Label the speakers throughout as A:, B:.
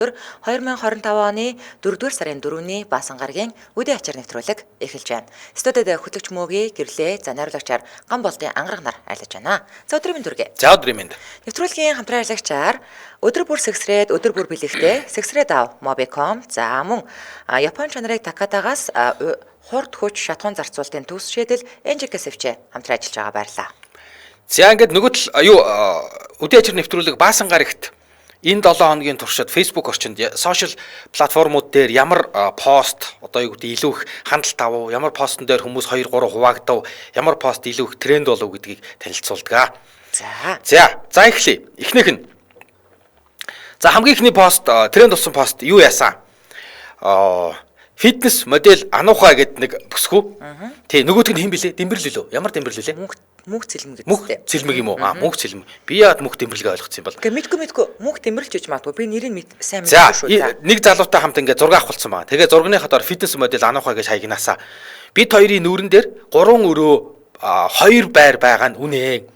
A: 2025 оны 4-р сарын 4-ний баасан гарагийн үдийн ачаар нэвтрүүлэг эхэлж байна. Студид хөтлөгч мөөгийн гэрлээ за найруулагчаар ган болдын ангараг нар айлж байна. За өдрийн дүргээ.
B: За өдрийн мэнд.
A: Нэвтрүүлгийн хамтран ажиллагчаар өдөр бүр сэгсрээд өдөр бүр бэлэгтэй сэгсрээд ав Mobicom за мөн Японы чанарыг Такатагаас хурд хүч шатхуун зарцуулалтын төс шийдэл NJKSF-ч хамтран ажиллаж байгаа баярлаа.
B: За ингээд нөгөө үдийн ачаар нэвтрүүлэг баасан гарагт энэ 7 хоногийн туршид Facebook орчинд сошиал платформуд дээр ямар пост одоо юу гэдэг илүү их хяналт авав, ямар постн дээр хүмүүс 2-3 хуваагдав, ямар пост илүү их тренд болов гэдгийг танилцуулдаг. За эхлэе. Эхнийх нь. За хамгийн ихний пост тренд болсон пост юу яасан? Фитнес модель Ануха гэдэг нэг бүсгүй. Тий, нөгөөдг нь хэн блэ? Дэмбэрл лөө. Ямар дэмбэрл лээ?
A: Мөнх цэлмэг гэдэг.
B: Мөнх цэлмэг юм уу? Мөнх цэлмэг. Би яад мөнх дэмбэрлэгээ ойлгоцсон юм бол.
A: Гэхдээ мэдгүй мөнх дэмбэрлж гэж магадгүй. Би нэрийг сайн
B: мэдгүй шүү. За, нэг залуутай хамт ингээд зураг авахулсан байна. Тэгээ зурганы хадаар фитнес модель Ануха гэж хаягнаасаа. Бид хоёрын нүүрэн дээр 3 өрөө 2 байр байгаа нь үнэ.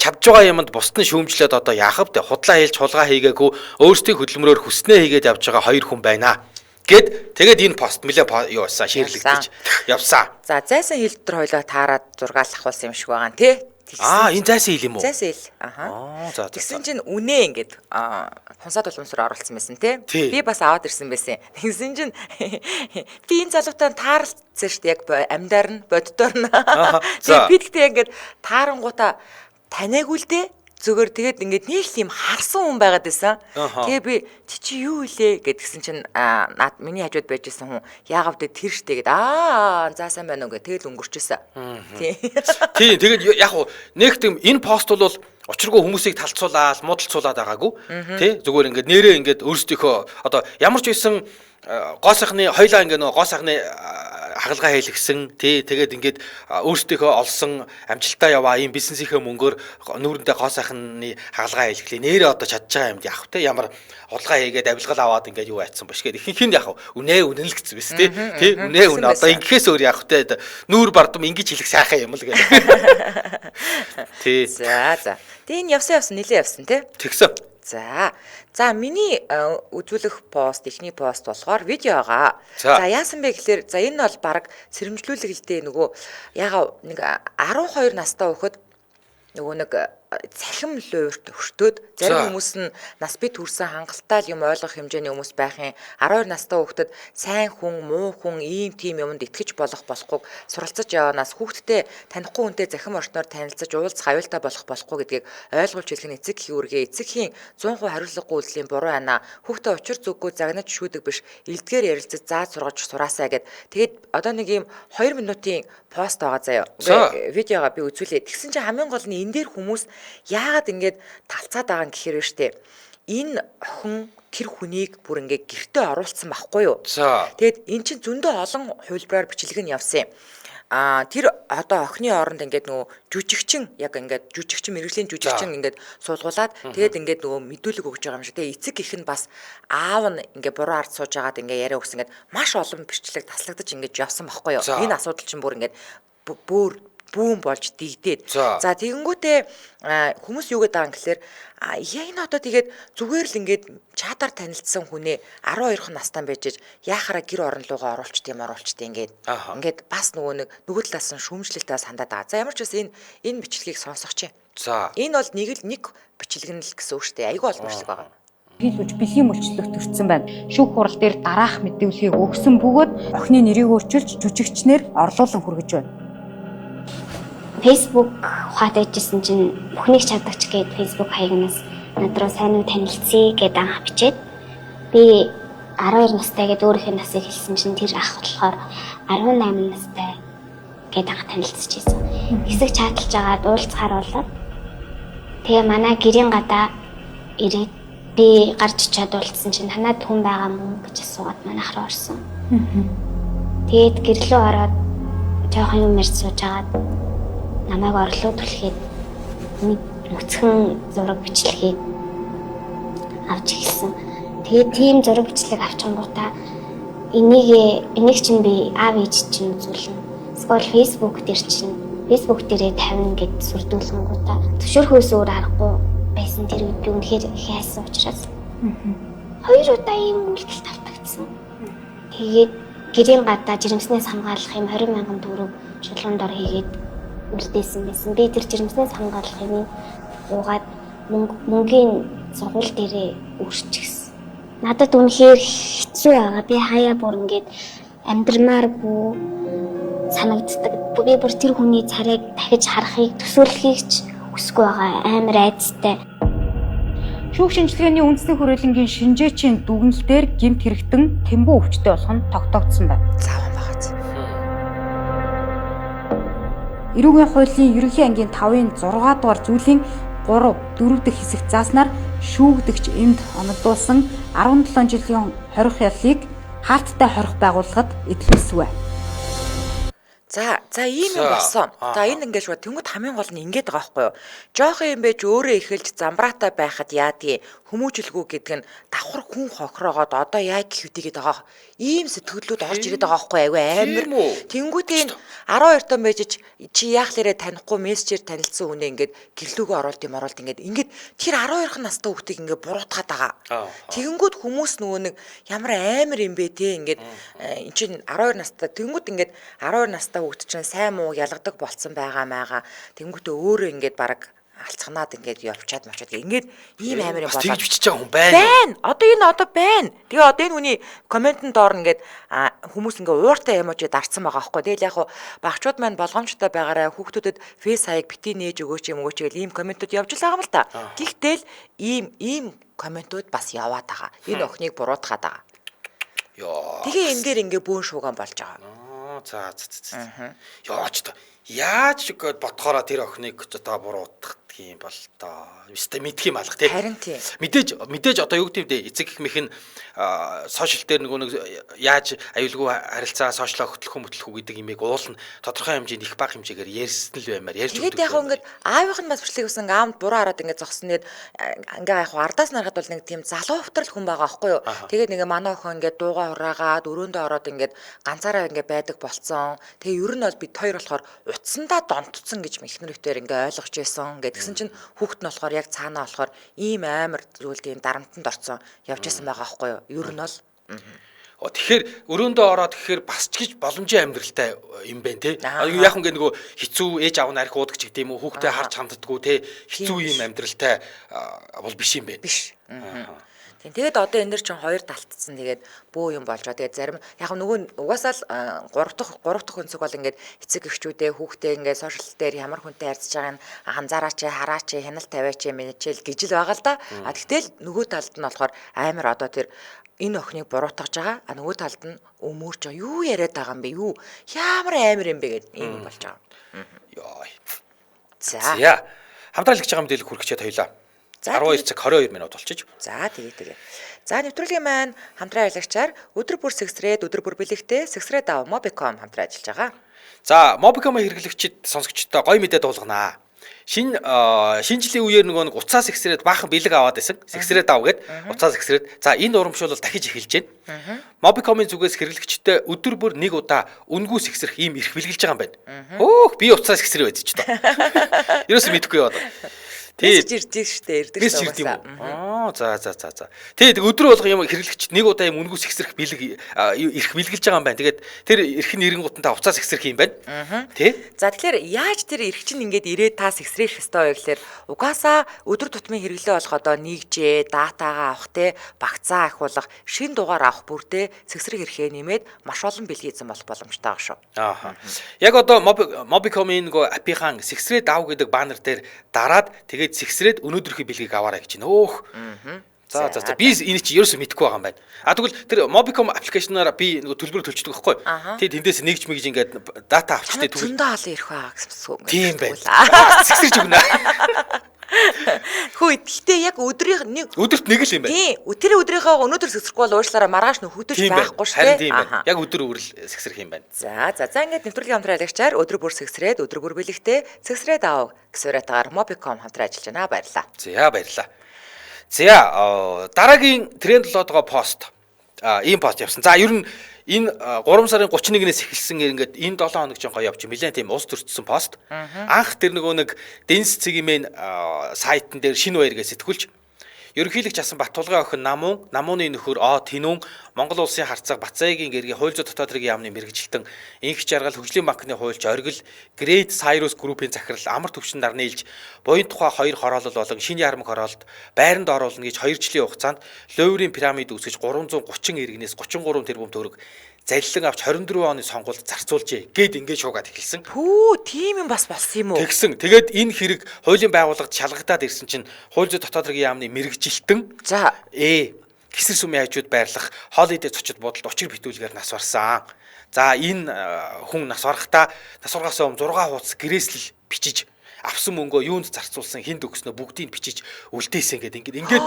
B: Чадж байгаа юмд бусд нь шүүмжлээд одоо яах вэ? Худлаа хэлж хулгай хийгээгүй өөрсдийн хөдөлмөрөөр хүснээ хийгээд явж байгаа 2 хүн байна. Тэгээд энэ пост нэлээ юу басаа шеэрлэгдэж явсан. За
A: зайсан хил дотор хойлоо таарад зургаал авахулсан юм шиг байгаа нь тий.
B: Энэ зайсан хил юм уу?
A: Зайсан хил. За. Тэгсэн чинь үнэ ингээд хунсаад уламжлал оруулсан байсан тий. Би бас аваад ирсэн байсан. Тэгсэн чинь би энэ залуутай таарлцсан шүү дээ яг амьдаар нь боддоор нь. Тэгээд би тэгтээ ингээд таарангуудаа таниагүй л дээ. Зүгээр тэгээд ингээд нэг юм харсан хүн байгаад байсан. Тэгээ би чи юу илээ гэдгсэн чинь миний хажууд байжсэн хүн яагаад вэ тэр штэ гэд за сайн байна уу гэ тэгэл өнгөрчөөсөн.
B: Тий тэгээд яг нэгт энэ пост бол учиргүй хүмүүсийг талцуулаад муудалцуулаад байгаагүй тий зүгээр ингээд нэрээ ингээд өөрсдийнхөө одоо ямар ч байсан гоо сайхны хоёлаа ингээд нөгөө гоо сайхны хагалгаа хийлгсэн тий тэгээд ингээд өөрсдийнхөө олсон амжилтаа яваа ийм бизнесийнхээ мөнгөөр нүүрэндээ гоо сайхны хагалгаа хийлглээ нэрээ одоо чадж байгаа юмд явах тий ямар хулгай хийгээд авилгал аваад ингээд юу айтсан биш гээд ихэнх нь яг үнэ л гэсэн биз тий үнэ одоо ингэхээс өөр явах тий нүүр бардам ингэж хэлэх сайхан юм л гээд тий
A: за тийм явсан нилээ явсан тий
B: тэгсэн.
A: За миний үзүүлэх пост эхний пост болохоор видеога. За яасан бэ гэхээр за энэ бол баг сэрэмжлүүлэг л дээ нөгөө ягаа нэг 12 настай хөхөд нөгөө нэг цахим луурт өртөөд зарим хүмүүс нь нас бий төрсэн хангалттай юм ойлгох хэмжээний хүмүүс байхын 12 настай хүүхдэд сайн хүн муу хүн ийм тийм юмд итгэж болохгүй суралцаж яваанаас хүүхдтэй танихгүй хүнтэй захим орчноор танилцаж уулзах аюултай болохгүй гэдгийг ойлгуулж хэлэх нь эцэг хөргээ эцэгхийн 100% хариуцлагагүй үйлдэлийн буруу ана хүүхдээ учир зүггүй загнаж шүүдэг биш элдгээр ярилцаж зааж сургаж сураасаа гэд тэгээд одоо нэг ийм 2 минутын пост байгаа заяа видеога би үзүүлээ тэгсэн чинь хамгийн гол нь энэ дээр хүмүүс яагаад ингэж талцаад байгаа юм гэхээр штэ энэ охин тэр хүнийг бүр ингээ гэртээ оруулсан байхгүй юу. Тэгэд эн чинь зөндөө олон хувилбараар бичлэг нь явсан юм. Тэр одоо охины оронд ингээд нөгөө жүжигчин яг ингээд жүжигчин мэрэгжлийн жүжигчин ингээд суулгуулад тэгээд ингээд нөгөө мэдүүлэг өгж байгаа юм шиг. Тэгээд эцэг их нь бас аав нь ингээд буруу ард сууж агаад ингээд яриа өгсөн ингээд маш олон бичлэг таслагдаж ингээд явсан байхгүй юу. Энэ асуудал чинь бүр ингээд бүүн болж дигдээд. За тэгэнгүүтээ хүмүүс юу гэдэг юм гэхээр яг энэ одоо тэгээд зүгээр л ингээд чатаар танилцсан хүнээ 12 настай байж яахаараа гэр орон руугаа оруулчт ингээд бас нөгөө талаас нь шүүмжлэлтээс хандаад байгаа. За ямар ч бас энэ бичлэгийг сонсох чинь. Энэ бол нэг бичлэг нь л гэсэн үг шүү дээ. Айгүй олон бичлэг байгаа.
C: Хийлгэж бэлгийн мөлчлөх төрсэн байна. Шүүх хурал дээр дараах мэдүүлгийг өгсөн бөгөөд охины нэрийг өөрчилж жүжигчнэр орлуулан хүргэж байна.
D: Facebook ухаад ижсэн чинь бүхнийг чадагч гээд Facebook хаягнаас надруу сайн уу танилцъя гэдэг анх бичээд би 12 настай гэдэг өөрийнхөө насыг хэлсэн чинь тэр ах болохоор 18 настай гэдэг анх танилцчихсан. Хэсэг чаталж агаад уулзахаар болоод тэгээ манай гэрийн гадаа ирээд би гарч чадуулсан чинь танад хүн байгаа мó гэж асуугаад манайх руу орсон. Тэгээд гэрлөө ороод жоохон юм ярьж сууж агаад намайг орлоо түлхээд нэг нүцгэн зураг бичлэгийг авч ирсэн. Тэгээд тийм зураг бичлэг авчингуудаа энийг чинь би аав ээж чинь үзүүлнэ. Эсвэл Facebook дээрээ тавина гэд сүрдүүлэнгуудаа төвшөрхөөс өөр аргагүй байсан тэр үед би үнэхээр хайсан учраас 2 удаа ийм үйлдэл тавтагдсан. Тэгээд гэрийн гадаа жирэмснээс хамгаалах юм 20,000 төгрөг шулуундор хийгээд үлдээсэн байсан. Би тэр жирэмснээс хамгаалах юм уугаад мөнгөний сургууль дээрээ үрчихсэн. Надад үнэхээр хэцүү байгаа. Би хаяа бүр ингээд амьдрмааргүй санагддаг. Би бүр тэр хүний царайг дахиж харахыг төсөөлөхийг ч хүсэхгүй байгаа. Амар айцтай.
C: Шүүх шинжилгээний үндэсний хүрээлэнгийн шинжээчийн дүгнэлтээр гэмт хэрэгтэн тэмбүү өвчтөй болох нь тогтоогдсон байна.
A: Зааван багц.
C: Эрүүгийн хуулийн ерөнхий ангийн 5-ын 6 дугаар зүйлийн 3, 4 дахь хэсэгт зааснаар шүүгдэгч эмд оногдуулсан 17 жилийн хорих яллыг хаалттай хорих байгууллагад эдлүүлсвэ.
A: За ийм юм болсон. За энэ ингээд шууд тэнгууд хамгийн гол нь ингээд байгаа байхгүй юу? Жохон юм байж өөрөө эхэлж замбраатай байхад яадгийг хүмүүжлгүй гэдэг нь давхар хүн хохроогоод одоо яа гэх үдийгээд байгаа. Ийм сэтгэлүүд орж ирээд байгаа байхгүй айгүй амар. Тэнгуудын 12 тон байж чи яах лээрэ танихгүй мессежээр танилцсан хүнээ ингээд гэрлүүгөө оруулт ингээд тэр 12 настай хүүхдийг ингээд буруутгаад байгаа. Тэнгууд хүмүүс нөгөө нэг ямар амар юм бэ те ингээд эн чин 12 настай тэнгууд ингээд 12 настай хүүхд чинь сайн муу ялгадаг болцсон байгаа маяга. Тэнгүүтээ өөрөө ингээд баг алцхнаад ингээд явчаад ингээд ийм амар юм болоо.
B: Тэгж бичиж байгаа хүн байна.
A: Байна. Одоо байна. Тэгээ одоо энэ хүний комментэн доор ингээд хүмүүс ингээд ууртай эможи дарцсан байгаа байхгүй. Тэгэл яг хуу багчууд маань болгоомжтой байгаараа хүүхдүүдэд фейс хаяг бити нээж өгөөч гэл ийм комментууд явж байгаа юм л та. Гэхдээ ийм комментууд бас яваад байгаа. Энэ охиныг буруутгаад байгаа. Тэгээ энэ дээр ингээд бөөн шууган болж байгаа.
B: За. Яач та. Яаж гээд бодохороо тэр охиныг одоо буруутгах юм бол тоо. Өстэй мэдх юм алга тий.
A: Харин тий.
B: Мэдээж одоо юу гэдэг вэ? Эцэг их мэх нь сошиал дээр нэг яаж аюулгүй харилцаа сошиал хөтлөх гэдэг имийг уулна тодорхой хэмжээнд их бага хэмжээгээр ярьсан л баймаар ярьж
A: өгдөг. Тэгээд яг ингээд аавынх нь бас бичлэг өгсөн аамд буруу хараад ингээд зогсноод ингээ яг ардаас нарахад бол нэг тийм залуу хөвтрөл хүн байгаа байхгүй юу? Тэгээд нэг манай охин ингээд дуугаа ураагаад өрөөндөө ороод ингээд ганцаараа ингээд байдаг болцсон. Тэгээ ер нь бол бид хоёр болохоор утсандаа донтцсон гэж ихнэрэгтээр ингээ ойлгож байсан. Гэсэн чинь хүүхэд нь болохоор яг цаанаа болохоор ийм амар зүйлдийн дарамтанд орцсон явж байсан байгаа байхгүй юу? Ер нь бол
B: тэгэхээр өрөөндөө ороод тэгэхээр бас ч гэж боломжийн амьдралтай юм байна те. Яг ингээ нөгөө хэцүү ээж аав нарих уудаг ч гэдэм үү хүүхдээ харж ханддаггүй те хэцүү юм амьдралтай бол биш юм байна.
A: Биш. Тэгээд одоо энэ дэр чинь хоёр талтцсан тэгээд бөө юм болж байгаа. Тэгээд зарим яг нөгөө угаасаа л 3 дахь өнцөг бол ингээд эцэг эхчүүдээ хүүхдээ ингээд сошиал дээр ямар хүнтэй харьцаж байгааг нь анзаараач хараач хяналт тавиач мэнэчэл гэж л байгаа л да. Тэгтэл нөгөө талд нь болохоор амар одоо тэр энэ охиныг буруутгаж байгаа. Нөгөө талд нь өмөрч байгаа. Юу яриад байгаа юм бэ? Юу ямар амар юм бэ гэдэг ийм болж байгаа.
B: За. Хамтраа хэлж байгаа мэдээлэл хүргэчихэд хоёлаа. 12 цаг 22 минут болчих.
A: За тэгээ. За нэвтрүүлгийн маань хамтран аялагчаар өдөр бүр сэгсрээд өдөр бүр бэлэгтээ сэгсрээд ав Mobicom хамтран ажиллаж байгаа.
B: За Mobicom хэрэглэгчид сонсогчдоо гоё мэдээ дуулганаа. Шинэ жилийн үеэр нөгөө уцаас сэгсрээд баахан бэлэг аваад байсан. Сэгсрээд ав гэд уцаас сэгсрээд. За энэ урамшуул бол дахиж эхэлж байна. Mobicom-ийн зүгээс хэрэглэгчтэй өдөр бүр нэг удаа үнгүй сэгсрэх ийм эрх бэлгэлж байгаа юм байна. Өөх би уцаас сэгсрээ байдаг ч тоо. Ерөөсөө мэдэхгүй яваад.
A: Тийж ирдэг штэ ирдэг
B: шүү. За. Тэгээд өдөр болго юм хэрэглэгч нэг удаа юм үнгүүс ихсрэх бэлэг эрх бэлгэлж байгаа юм байна. Тэгээд тэр эрх нь эренгуутантаа уцаас ихсрэх юм байна. Тий?
A: За тэгэхээр яаж тэр эрх чинь ингээд ирээд таас ихсрэх ёстой вэ гэхээр угаасаа өдөр тутмын хэрэглээ болгоход нэгжээ, датагаа авах те, багцаа ахиулах, шин дугаар авах бүрдээ сэгсрэх эрхээ нэмээд маш олон бэлгийн эзэн болох боломжтой байгаа шүү.
B: Яг одоо Mobicom-ийн нөгөө аппийн сэгсрээд ав гэдэг баннер дээр дараад тэгээд сэгсрээд өнөөдрийнхөө бэлгийг аваарай гэж байна. За би энэ чи ерөөсөө мэдэхгүй байгаа юм байна. Тэгвэл тэр Mobicom аппликейшнаар би нөгөө төлбөр төлчихдөг байхгүй. Тэгээд тэндээс нэгж мэгж ингээд дата авчтай
A: тэгвэл зөндөө олон ирэх байгаа гэсэн үг.
B: Тийм байна. Сэгсэрч өгнө.
A: Хөө гэхдээ яг өдрөд
B: нэг л юм байна.
A: Тийм. Тэр өдрийнхөө өнөөдөр сэгсрэхгүй бол уушлаараа маргааш нөх хөдөж байхгүй шүү
B: дээ. Яг өдөр үрэл сэгсрэх юм байна.
A: За ингээд нэвтрүүлгийн хамтран аялагчаар өдөр бүр сэгсрээд өдөр бүр бэлэгтээ сэгсрээд аав гэсвэратаар Mobicom хамтран ажиллаж байна. Баярлалаа.
B: За баярлалаа. За дараагийн тренд болоод байгаа пост ийм пост явсан. За ер нь энэ 3 сарын 31-ээс эхэлсэн ингээд энэ 7 хоног жинхоо явж нэлээд тийм ус төрчихсөн пост. Анх тэр нөгөө нэг Dance цэгийн мен сайтн дээр шинэ баяргээ сэтгүүлж ерөнхийлөгч асан Баттулгын охин Намууны нөхөр Тинүүн Монгол улсын харцаг Бацаагийн гэргийн хууль зүйн дотоод хэргийн яамны мэрэгжилтэн инх жаргал хөгжлийн банкны хуульч Оргил Great Cyrus Group-ийн захирал амар төвшин нар нийлж буян тухай 2 хороолол болон шинэ ярамг хороолт байранд оруулна гэж 2 жилийн хугацаанд Луврын пирамид үүсгэж 330 иргэнээс 33 тэрбум төгрөг залилан авч 24 оны сонгуульд зарцуулжээ гэд ингэж шуугаад эхэлсэн.
A: Пүү, тийм юм бас болсон юм уу?
B: Тэгсэн. Тэгээд энэ хэрэг хуулийн байгууллагад шалгагдаад ирсэн чинь хууль зүйн дотоод хэргийн яамны мэрэгжилтэн
A: За.
B: Гисэр сүмийн хажууд байрлах хоол идэх зочид буудалд учир битүүлгээр нас барсан. За энэ хүн нас барахдаа нас ургаас өмнө 6 хуудас гэрээслэл бичиж авсан мөнгөө юунд зарцуулсан хинд өгснөө бүгдийг бичиж үлдээсэн гэдэг ингээд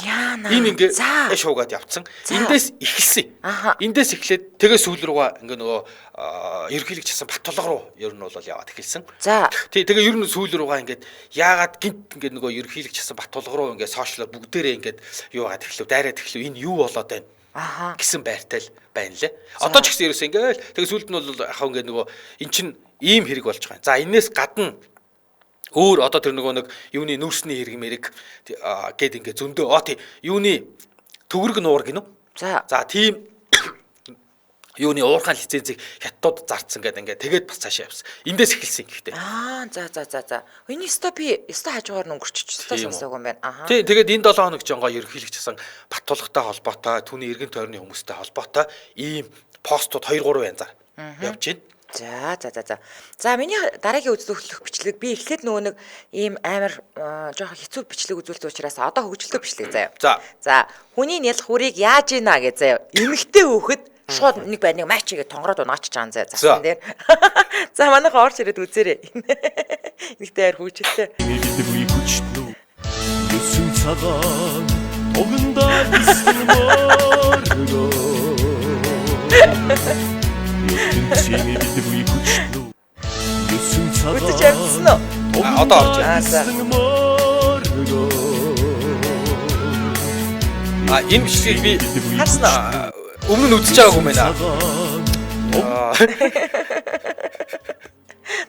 A: Яана.
B: энэ ингээд шуугаад явцсан. Эндээс эхэлсэн. Эндээс эхлээд тэгээ сүүл рүүгээ ингээд нөгөө ерөнхийлөгч асан Баттулга руу ер нь бол яваад эхэлсэн.
A: За.
B: Тэгээ ер нь сүүл рүүгээ ингээд яагаад гинт ингээд нөгөө ерөнхийлөгч асан Баттулга руу ингээд сошиалаар бүгдээрээ ингээд юугаад эхлэв дайраад эхлэв энэ юу болоод байна гэсэн байртай л байна лээ. Одоо ч гэсэн ерөөсөө ингээд тэгээ сүүлд нь бол ахаа ингээд нөгөө эн чин ийм хэрэг болж байгаа. За энээс гадна өөр одоо тэр нөгөө нэг юуны нүүрсний хэрэг мэрэг гэд ингээ зөндөө тий юуны төгрөг нуур гинөө. За тийм юуны уурхаан лицензийг хятадууд зарцсан гэдэг ингээ тэгээд бас цаашаа явсан. Эндээс эхэлсэн гэхдээ.
A: За. Эний би хажуугаар нь өнгөрчих сонсоогүй юм байна.
B: Тий тэгээд энэ 7 хоног жонгоо ерөнхийлөгчсэн Баттулгатай холбоотой түүний эргэн тойрны хүмүүстэй холбоотой ийм постууд 2-3 янзаар явж байна.
A: За миний дараагийн үзүүлэх бичлэг би эхлээд нөгөө нэг ийм амар жоохон хэцүү бичлэг үзүүлдэг учраас одоо хөгжилтэй бичлэг заяа. За хүний нялх хүрийг яаж ийна гэж заяа. Эмэгтэй хөөхөд шууд нэг байрныг матчигээ тонгороод унаачиж байгаа заяа засан дээр. За манайхаа орж ирээд үзээрэй. Эмэгтэй хайр хөгжилтэй.
E: Юусын цагаан тогнда биссэн морго.
B: Одоо орж байна. Энэ бичлэгийг би харснаа. Өмнө нь үзэж байгаагүй юм байна.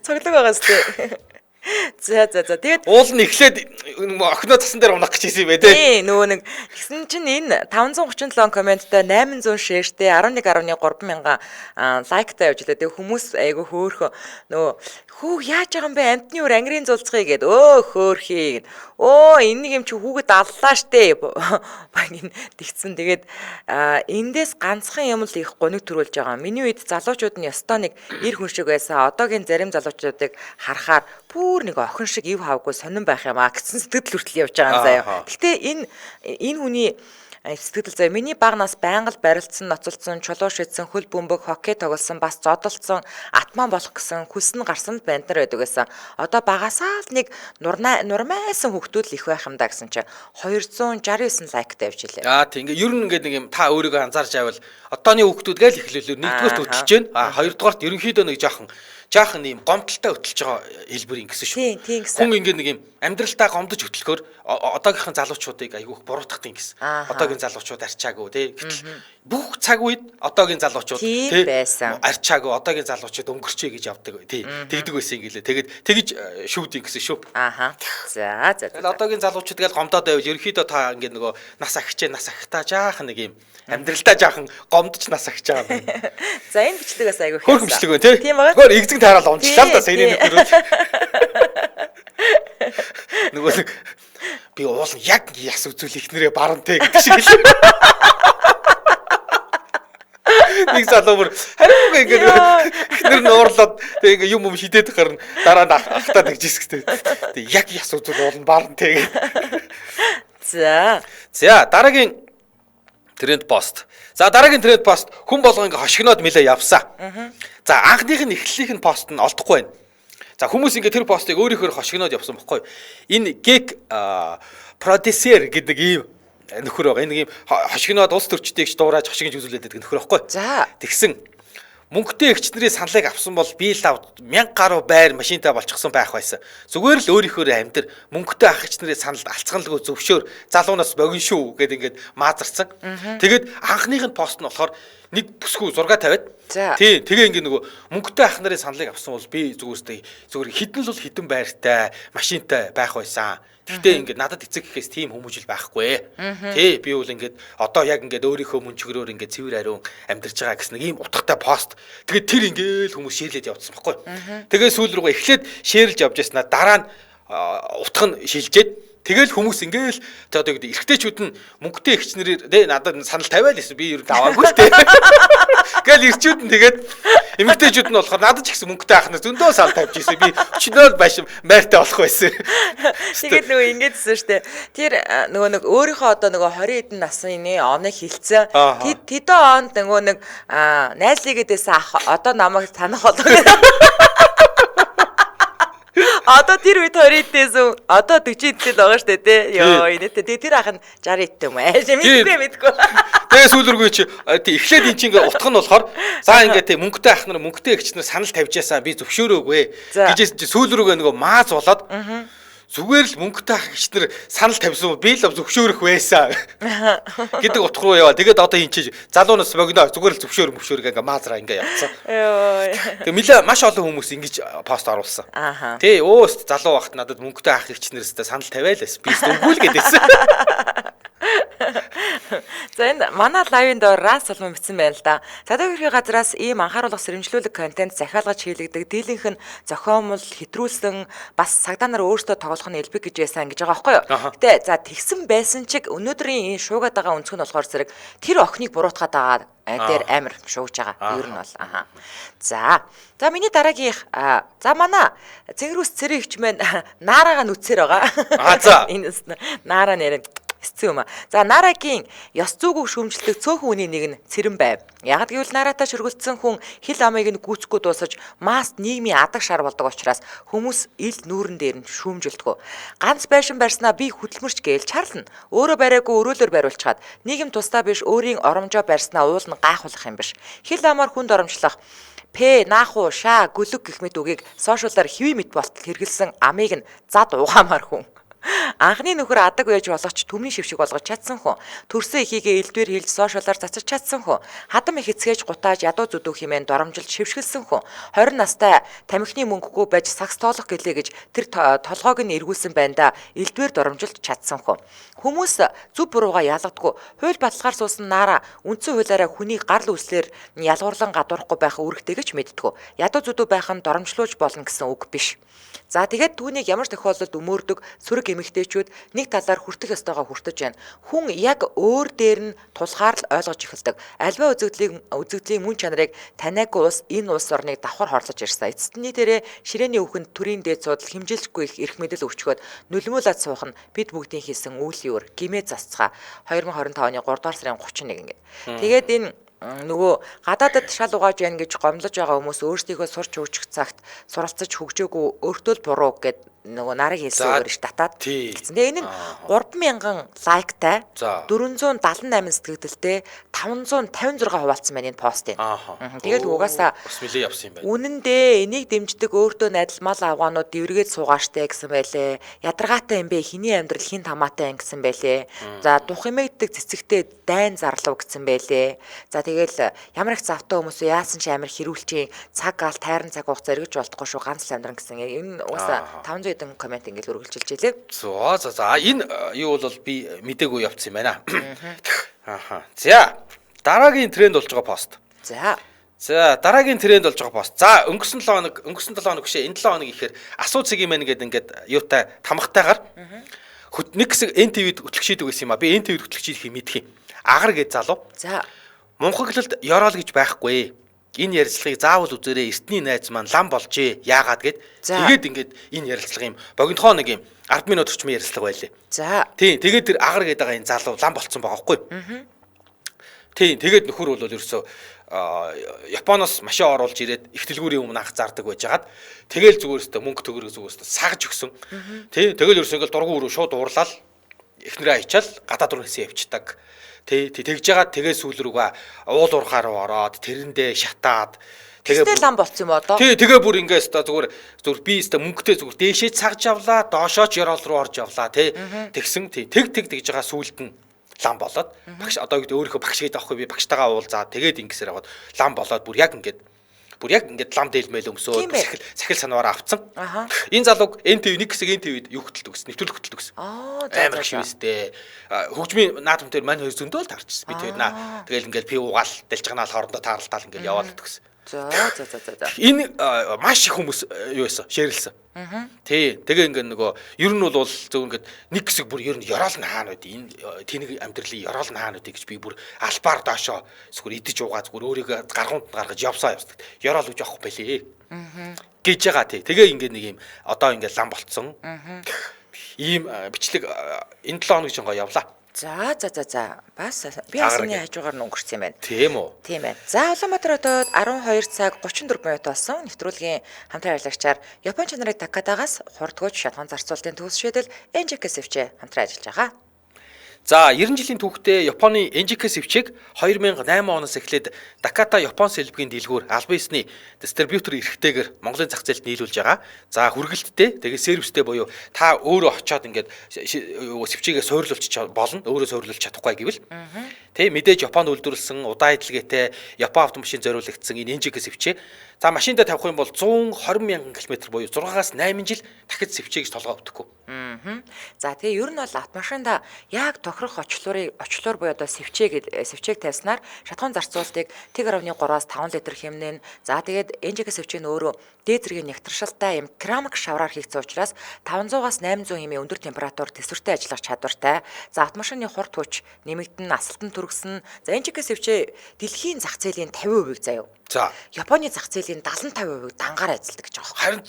A: Цоглог байгаас тээ. За. Тэгээд
B: уул нь эхлээд охиноо цасан дээр унах гэж хэлсэн юм бэ те.
A: Тий, нөгөө нэг гэсэн чинь энэ 537 комменттай 800 шеэртэй 11.3 мянган лайктай явж лээ. Тэгээ хүмүүс айгу хөөхөө нөгөө хүү яаж байгаа юм бэ? Амтны өр ангирын зулцгий гэд хөөхий гэд. Энэ нэг юм чи хүүгэд аллаа штэ. Багин тэгсэн. Тэгээд эндээс ганцхан юм л их гониг төрүүлж байгаа. Миний үед залуучууд нь ёстой нэг эр хүн шиг байсан. Одоогийн зарим залуучуудыг харахаар бүр нэг охин шиг ив хавгүй сонирн байх юм гэсэн сэтгэл хүртэл явж байгаа юм заяа. Гэхдээ энэ хүний сэтгэл заяа миний баг нас байнга л барилдсан, ноцолцсон, чулуу шидсэн, хөл бөмбөг, хоккей тоглосон, бас зодолцсон, атман болох гэсэн хүсн гарсан бантар байдаг гэсэн. Одоо багасаа л нэг нурмайсан хүүхдүүд л их байх юм да гэсэн чи 269 лайктай явж илээ.
B: Тийм ингээ ер нь ингээ нэг юм та өөрийгөө анзаарч байвал одооны хүүхдүүд гээл эхлэлээр нэгдүгээрт хөтлөж байна. Хоёрдугаарт ерөнхийдөө нэг жаахан ийм гомдолтой хөтлөж байгаа хэлбэр ингэсэн шүү.
A: Тийм гэсэн.
B: Хүн ингээ нэг юм амьдралдаа гомдож хөтлөхөөр одоогийнхын залуучуудыг айгүйх буруутгах юм гэсэн. Одоогийн залуучууд арчаагүй тий. Гэтэл бүх цаг үед одоогийн залуучууд
A: тий
B: арчаагүй одоогийн залуучууд өнгөрчөө гэж явдаг тий. Тэгдэг байсан юм гэлээ. Тэгээд тэгж шүүдий гэсэн шүү.
A: За.
B: Тэгэл одоогийн залуучууд гээл гомдоод байвал ерөнхийдөө та ингээ нөгөө нас ахихтаа жаахан нэг юм амьдралдаа жаахан гомдож нас ахиж байгаа юм.
A: За энэ бичлэгээс айгүй
B: хөөрхөн бичлэг байна тий. Өөр игзэг таарал унчлаа л да саяны нөхөрөө. Нөгөө нэг би уул нь яг яс үзүүл ихнэрээ баран те гэдэг шиг л. Нэг залуу бүр хариугаа ингээд ихнэр нь уурлаад тэг ингээ юм хидээд гарна дараа нь ахтаад гэжсэхтэй. Тэг яг яс үзүүл уул нь баран те гэх. За дараагийн тренд пост. За дараагийн тренд пост хүн болгоо ингээ хошигноод мэлээ явсан. За анхных нь эхлэлийнх нь пост нь олдохгүй байна. За хүмүүс ингээ тэр постыг өөрийнхөө хошигноод явсан бохгүй. Энэ гек продюсер гэдэг ийм нөхөр байгаа. Энэ ийм хошигноод улс төрчдөгч дуурайж хошигнож үзүүлээд байдаг нөхөр байхгүй. За тэгсэн мөнгөтэй эгчнэрийн саналыг авсан бол би л 1000 гаруй байр машинтай болчихсон байх байсан. Зүгээр л өөрийнхөө амьдар мөнгөтэй ах эгчнэрийн саналд алцганлгүй зөвшөөр залуунаас богино шүү гэд ингээд маазарсан. Тэгээд анхных нь пост нь болохоор нэг бүсгүй зураг тавиад тий тэгээ ингээд нөгөө мөнгөтэй ах нарын саналыг авсан бол би зүгээр хідэн л хідэн байртай машинтай байх байсан. Гэхдээ ингээд надад эцэг гэхээс тийм хүмүүжил байхгүй. Тий би бол ингээд одоо яг ингээд өөрийнхөө мөнчгөрөөр ингээд цэвэр ариун амьдарч байгаа гэсэн нэг ийм утгатай пост. Тэгээд тэр ингээд хүмүүс шеэрлээд явуулсан байхгүй. Тэгээд сүүл рүүгээ эхлээд шеэрлж явж яснаа дараа нь утга нь шилжээд тэгэл хүмүүс ингээл за одоо эргэжтэйчүүд нь мөнгөтэй эгчнэрээр тий надад санал тавиал гэсэн би ер нь аваагүй л тий. Гэл ирчүүд нь тэгээд эмэгтэйчүүд нь болохоор надад ч гэсэн мөнгөтэй ахнаас зөндөө санал тавьж ирсэн. Би өчнөө байшин байртай болох байсан.
A: Тэгээд нөгөө ингэдсэн штэ. Тэр нөгөө өөрийнхөө одоо нөгөө 20 эдэн насны оныг хилцэн. Тэдэн онд нөгөө нэг найзлыгээдээс ах одоо намайг санах болоо. Одоо тэр үед 20-ээс одоо 40-д байгаа штэ тий. Йоо инээтэй тэр ах нь 60-д юм аа. Мэдгүй.
B: Тэгээ сүүлрүүгээ чи эхлээд эн чинь ингээ утга нь болохоор за ингээ тий мөнгөтэй ах нар мөнгөтэй эгч нар санал тавьж ясаа би зөвшөөрөөгүй гэжээс чи сүүлрүүгээ нөгөө мааз болоод зүгээр л мөнгөтэй ах эгч нар санал тавьсан би л зөвшөөрөх байсан гэдэг утга руу яваа. Тэгээд одоо эн чи залуунаас богино зүгээр л зөвшөөр ингээ маазраа ингээ явцсан. Тэгээ мэлээ маш олон хүмүүс ингэж пост оруулсан. Тий өөст залуу багт надад мөнгөтэй ах эгч нарэстэй санал тавиалаас би үгүй л гэдээсэн.
A: За энэ манай лайвын доор раз болон бичсэн байна л да. Садагөрхийн газраас ийм анхааруулга сэрэмжлүүлэг контент захиалгаж хийлэгдэг дийлэнх нь зохиомл хэтрүүлсэн бас цагдаа нар өөрсдөө тоглох нь элбэг гэж байсан гэж байгаа байхгүй юу. Гэтэ за тэгсэн байсан чиг өнөөдрийн энэ шуугаад байгаа өнцг нь болохоор зэрэг тэр охиныг буруутгаад байгаа дээр амар шуугж байгаа. Ер нь бол За миний дараагийн за манай Цэнгэрүүс цэрэг хч мэн наараага нүцээр байгаа.
B: За
A: энэ наараа нэрэн хэцүү юм. За Нарагийн ёс зүйг шүүмжилдэг цөөхөн үний нэг нь Цэрэн байв. Яг гэвэл Нараатай шүргэлцсэн хүн хил амыг нь гүйцэхгүй дуусаж маст нийгмийн адаг шар болдог учраас хүмүүс ил нүүрэн дээр нь шүүмжилдэг. Ганц байшин барьснаа би хөдөлмөрч гээл чарлна. Өөрөө бариагүй өрөөлөөр бариулчаад нийгэм тусдаа биш өөрийн оромжоо барьснаа уул нь гайхуулах юм биш. Хил амаар хүнд оромжлох нааху шаа гөлөг гэх мэт үгийг сошиалаар хэвээ мэт болтол хэрэгэлсэн амыг нь зад угаамаар хүн. Анхны нөхөр адаг байж болгоч төмний шившиг болгож чадсан хүн. Төрсөн ихийгээ элдвэр хэлж сошиалаар цацаж чадсан хүн. Хадам их эцгээж гутааж ядуу зүдүү хэмээн доромжилж шившгэлсэн хүн. 20 настай тамхины мөнгөгүй байж сакс тоолох гэлээ гэж тэр толгойг нь эргүүлсэн байндаа элдвэр доромжилж чадсан хүн. Хүмүүс зүв бурууга ялгадаггүй. Хууль баталгаар суусан Наара үндсэн хуулиараа хүнийг гарал үүслэр ялгуурлан гадуурахгүй байх үүрэгтэй гэж мэддэг. Ядуу зүдүү байх нь доромжлуулж болно гэсэн үг биш. За тэгээд түүнийг ямар тохиолдолд өмөрдөг сүрэг эмэгтэйчүүд нэг талаар хүртэх ёстойгоо хүртэж байна. Хүн яг өөр дээр нь тулгаар л ойлгож эхэлдэг. Альва үзэгдлийн мөн чанарыг таниагүй улс энэ улс орныг давхар хорлож ирсэн. Эцэст нь тэрэ ширээний үхэнд төрийн дээд судал хэмжилжгүй их эрх мэдэл өгчгөөд нулимуулаад суух нь бид бүгдийн хийсэн үйл юур гимээ засцгаа 2025 оны 3 дугаар сарын 31 ингээд. Тэгээд энэ нөгөө гадаадад шал угааж яана гэж гомлож байгаа хүмүүс өөрсдийгөө сурч хөгжих цагт суралцаж хөгжөөгүй өөртөө л буруу гэд нөгөө нарыг хэлсэн өөр ш татаад гэсэн. Тэгээ энэ нь 3000 лайктай 478 сэтгэгдэлтэй 556 хуваалцсан байна энэ постыг. Тэгээд угаасаа
B: бас нэлээ явсан юм байна.
A: Үнэндээ энийг дэмждэг өөртөө найдалмал авгаанууд дэвргээд суугааштай гэсэн байлээ. Ядаргаатай юм бэ? Хиний амьдрал хин тамаатай гэсэн байлээ. За дух имэгддэг цэцэгтэй дайн зарлав гэсэн байлээ. За тэгэл ямар их завтай хүмүүс яасан ч амар хэрүүлчийн цаг гал тайран цаг хугацаа эргэж болтохгүй шүү ганц л амьдран гэсэн. Энэ угаасаа 500 хэдэн комент ингэж өргөлжилж илээ.
B: За энэ юу бол би мдэггүй явцсан юм байна. За дараагийн тренд болж байгаа пост. За дараагийн тренд болж байгаа пост. За өнгөрсөн 7 хоног бишээ энэ 7 хоног ихээр асуу цэгийн мэн ингээд юутай тамхтайгаар нэг хэсэг NTV-д хөтлөгчийдэг байсан юм а. Би NTV-д хөтлөгчийдэх юм мэдх юм. Агар гэж залуу. За мунхаглалд ёроол гэж байхгүй. Энэ ярилцлагыг заавал үзээрэй. Эртний найз маань лам болжээ. Яагаад гэд тэгээд ингээд энэ ярилцлага юм богинохоо нэг юм 10 минут орчмын ярилцлага байлээ. За тийм тэгээд тэр агар гэдэг байгаа энэ залуу лам болцсон байгаа байхгүй. Тийм тэгээд нөхөр бол ерөөсөө Японоос машин оруулж ирээд их дэлгүүрийн өмнө анх зардаг байжгаад тэгэл зүгээрстэй мөнгө төгрөг зүгээрстэй сагж өгсөн. Тийм тэгэл ерөөсөө ингээл дургуун өрөө шууд уурлал эхнэрээ ачаал гадаад руу хэсээ явчихдаг. Тэгж жагаад тэгээ сүүл рүүгээ уул уурхаар ороод тэрэндээ шатаад тэгээ
A: лам болцсон юм одоо.
B: Тэгээ бүр ингээс та зүгээр би өстө мөнгөтэй зүгээр дээшээ цагж авлаа, доошооч ёроол руу орж авлаа тэгсэн тэгж байгаа сүүлд нь лам болоод багш одоо гэдэг өөрийнхөө багш гэдэг аахгүй би багштайгаа уулзаад тэгээд ингэсээр аваад лам болоод бүр яг ингээд Бүр яг ингээд лам дэлмэл өмсөө сахил санаараа авцсан. Энэ залууг NTV нэг хэсэг NTV-д юу хөтэлдэг гэсэн. Нэвтрүүлэг хөтэлдэг гэсэн. Амар шивэстэй. Хөгжмийн наадам дээр мань хоёр зөндөө л таарчихсан. Би тэр тэгэл ингээд пи угаал дэлж гнаал хоорондоо тааралдаал ингээд яваад гэсэн.
A: За.
B: Энэ маш их хүмүүс юу байсан? Шеэрлсэн. Тий. Тэгээ ингээд нөгөө ер нь бол зөв ингээд нэг хэсэг бүр ер нь ёроол нь хаана үгүй энэ тэнэг амьдралын ёроол нь хаана үгүй гэж би бүр албаар доошоо зүгээр идэж уугаа зүгээр өөрийгөө гаргуунд гаргаж явсаа явдаг. Ёроол үгүй авахгүй байлээ. Гэж байгаа тий. Тэгээ ингээд нэг юм одоо ингээд лам болцсон. Ийм бичлэг энэ 7 хоног жингаа явлаа.
A: За. Бас би асууны хажуугаар нь өнгөрсөн юм байна.
B: Тийм үү?
A: Тийм байна. За Улаанбаатар хотод 12 цаг 34 минут болсон. Нэвтрүүлгийн хамтран ажиллагчаар Япон чанарын Такадагаас хурдгуйч шатган зарцуулалтын төвс шийдэл NJK Сэвчээ хамтран ажиллаж байгаа.
B: За 90 жилийн түүхтэй Японы NJK Сэвчийг 2008 оноос эхлээд Даката Япон сэлбэгийн дэлгүүр албан ёсны дистрибьютор эрхтэйгээр Монголын зах зээлд нийлүүлж байгаа. За хүргэлттэй тэгээ сервистэй буюу та өөрөө очиод ингээд сэвчийгээ суйрлуулж болно. Өөрөө суйрлуулж чадахгүй гэвэл тий мэдээж Японд үйлдвэрлэсэн удаан эдлгээтэй Япон автомашин зориулагдсан энэ NJK Сэвчээ за машиндаа тавих юм бол 120,000 км буюу 6-8 жил дахид сэвчээгч толгой өвдөхгүй.
A: За тэгээ ер нь бол автомашинда яг тохирох очлуур буюу одоо сэвчээг тавьснаар шатгуун зарцуултыг 1.3-аас 5 литр хэмнэн. За тэгээд NJK Сэвчээ нь өөрөө дээд зэргийн нэгтршилтай юм керамик шавраар хийгдсэн учраас 500-аас 800 хэмээн өндөр температур тэсвэртэй ажиллах чадвартай. За автомашины хурд хүч нэмэгдэн асалтан түргсэн. За NJK Сэвчээ дэлхийн зах зээлийн 50% заяа.
B: За
A: Японы зах зээлийн 75% дангаар ажилладаг гэж байгаа.
B: Харин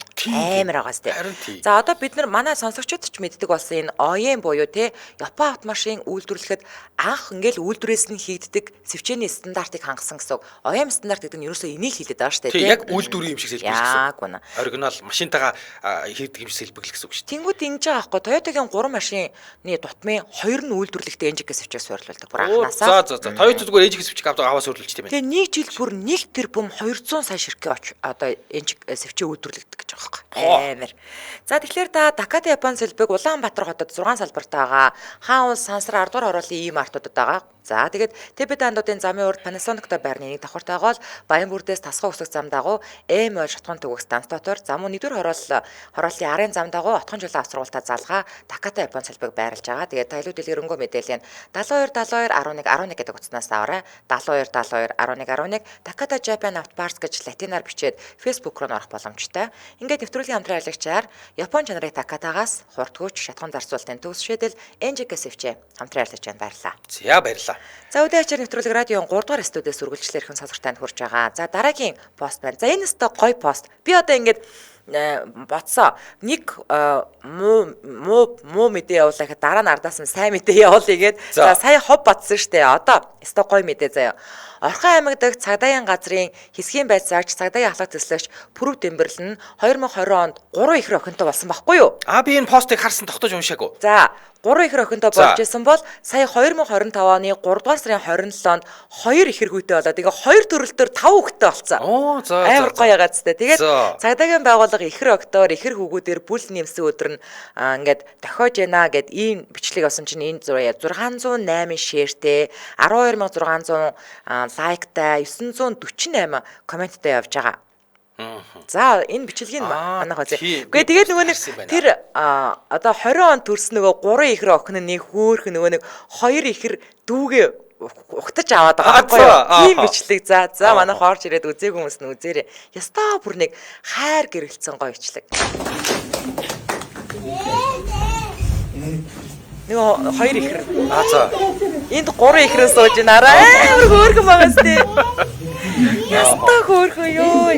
A: амар байгаас тээ. За одоо бид нар манай сонсогчдод ч мэддэг болсон энэ OEM буюу те Япон автомашин үйлдвэрлэхэд анх ингээл үйлдвэрээс нь хийгддэг сэвчээний стандартыг хангасан гэсэн. OEM стандарт гэдэг нь ерөөсөө энийг хэлээд байгаа шүү дээ.
B: Тийм яг үйлдвэрийн юм шиг хэлбэл гэсэн.
A: Яг үнэ.
B: Оригинал машинтайгаа хийдэг юм шиг хэлбэл гэсэн үг шүү дээ.
A: Тэнгүүд ингэж байгаа байхгүй. Toyota-гийн 3 машины дутмын 2 нь үйлдвэрлэхдээ NJK Сэвчээ суйрлуулдаг. Бүр анханасаа.
B: За. Toyota зүгээр NJK Сэвчээ аваад суйрлуулж тийм
A: Тэгээ
B: ээ.
A: нэг жил бүр 1 тэрбум 200 сая ширхэг одоо NJK Сэвчээ үйлдвэрлэгдэг гэж байгаа байхгүй. Амар. За тэгэхээр та Даката Япон сэлбэг Улаанбаатар хотод 6 салбартай байгаа. Хаан улс сансар 10 дугаар хорооллын ийм артуудад байгаа. За тэгээд Тэбет андуудын замын урд Panasonic-тай байрны нэг давхартай гол Баянбүрдээс Тасгай өсөх зам дагуу ЭМ шатгуун төгөх станц дотор зам нь 2 дугаар хорооллын арын зам дагуу отхон жилийн авсруулалтаа залгаа Даката Япон сэлбэг байрлаж байгаа. Тэгээд тайлуу дэлгэрэнгүй мэдээлэл нь 72 гэдэг утаснаас аваарай. 72 11 Даката Japan Auto Parts гэж латинаар бичээд Facebook руу орох боломжтой. Ингээд нэвтрүүлгийн хамтран ажиллагчаар Япон чанарын Такадагаас хурдгуйч шатгуун зарцуулалтын төгс шийдэл NJK Сэвчээ хамтран ажиллаж байна. Баярлалаа.
B: За баярлалаа.
A: За өдөр ачаар нэвтрүүлэг радион 3 дугаар студиэс үргэлжлэл эрхэн сонсогч танд хүрч байгаа. За дараагийн пост байна. За энэ өстө гоё пост. Би одоо ингээд ботсоо нэг муу мэдээ явуулаа гэхэд дараа нь ардаас нь сайн мэдээ явуулъя гээд за сая хов батсан штэ. Одоо өстө гоё мэдээ заяа. Орхон аймаг дахь цагдаагийн газрын хэсгийн байцаагч цагдаагийн ахлах төслөгч Пүрэв Дэмбэрлэл нь 2020 онд 3 ихэр охинтой болсон байхгүй юу?
B: Би энэ постыг харсан тогтоож уншаагүй.
A: За 3 ихэр охинтой болж исэн бол сая 2025 оны 3 дугаар сарын 27-нд 2 ихэр хүүтэй болоод тэгээ 2 төрөлтөөр 5 хүүтэй болсон. Амар гоё гаацтай. Тэгээд цагдаагийн байгууллага ихэр октоор ихэр хүүгүүдээр бүл нэмсэн өдөр нь ингээд дохиож яана гэд ийм бичлэг авсан чинь энэ 608 шеэртэй 12600 лайктай 948 комменттай явж байгаа. За энэ бичлэгийг манайх үзье. Үгүй тэгээд нөгөө нэг тэр одоо 20 он төрс нөгөө 3 ихэр охин нэг хөөх нөгөө нэг 2 ихэр дүүгээ ухтаж аваад байгаа байхгүй юу? Ийм бичлэг. За манайх орж ирээд үзээгүй хүмүүс нь үзээрэй. Ястаа бүр нэг хайр гэрэлцсэн гоё бичлэг. Нөгөө 2 ихэр.
B: За.
A: Энд 3 ихрэн сууж байна. Амар хөөрхөн байгаас тээ. Ястаа хөөрхөн ёо.